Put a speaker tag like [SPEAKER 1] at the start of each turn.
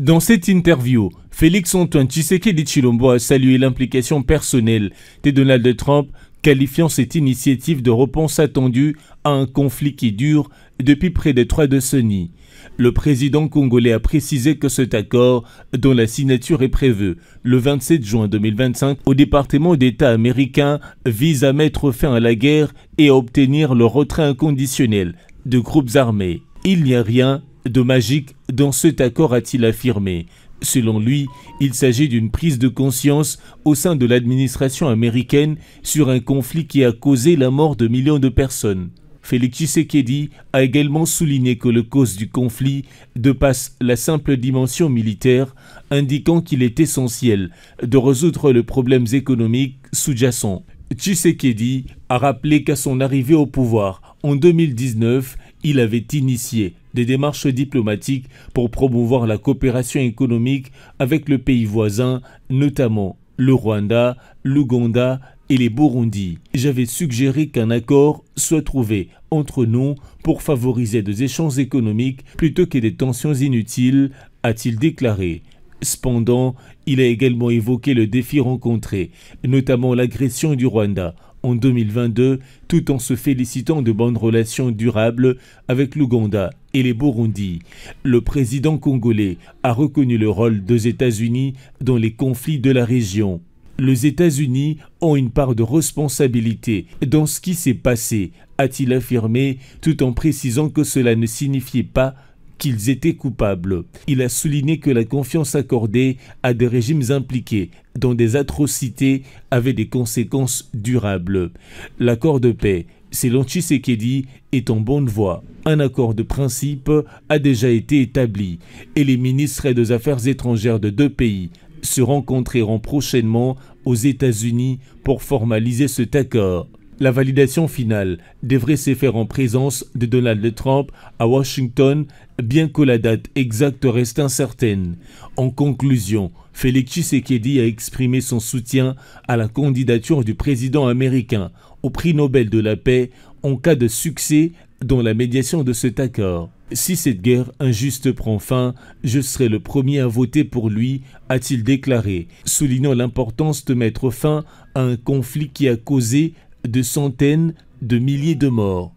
[SPEAKER 1] Dans cette interview, Félix-Antoine Tshisekedi Tshilombo a salué l'implication personnelle de Donald Trump, qualifiant cette initiative de réponse attendue à un conflit qui dure depuis près de 3 décennies. Le président congolais a précisé que cet accord, dont la signature est prévue le 27 juin 2025 au département d'État américain, vise à mettre fin à la guerre et à obtenir le retrait inconditionnel de groupes armés. Il n'y a rien de magique dans cet accord, a-t-il affirmé. Selon lui, il s'agit d'une prise de conscience au sein de l'administration américaine sur un conflit qui a causé la mort de millions de personnes. Félix Tshisekedi a également souligné que la cause du conflit dépasse la simple dimension militaire, indiquant qu'il est essentiel de résoudre les problèmes économiques sous-jacents. Tshisekedi a rappelé qu'à son arrivée au pouvoir en 2019, il avait initié des démarches diplomatiques pour promouvoir la coopération économique avec le pays voisin, notamment le Rwanda, l'Ouganda et les Burundi. J'avais suggéré qu'un accord soit trouvé entre nous pour favoriser des échanges économiques plutôt que des tensions inutiles, a-t-il déclaré. Cependant, il a également évoqué le défi rencontré, notamment l'agression du Rwanda en 2022, tout en se félicitant de bonnes relations durables avec l'Ouganda et les Burundi. Le président congolais a reconnu le rôle des États-Unis dans les conflits de la région. Les États-Unis ont une part de responsabilité dans ce qui s'est passé, a-t-il affirmé, tout en précisant que cela ne signifiait pas qu'ils étaient coupables. Il a souligné que la confiance accordée à des régimes impliqués dans des atrocités avait des conséquences durables. L'accord de paix, selon Tshisekedi, est en bonne voie. Un accord de principe a déjà été établi et les ministres des Affaires étrangères de 2 pays se rencontreront prochainement aux États-Unis pour formaliser cet accord. La validation finale devrait se faire en présence de Donald Trump à Washington, bien que la date exacte reste incertaine. En conclusion, Félix Tshisekedi a exprimé son soutien à la candidature du président américain au prix Nobel de la paix en cas de succès dans la médiation de cet accord. Si cette guerre injuste prend fin, je serai le premier à voter pour lui, a-t-il déclaré, soulignant l'importance de mettre fin à un conflit qui a causé de centaines de milliers de morts.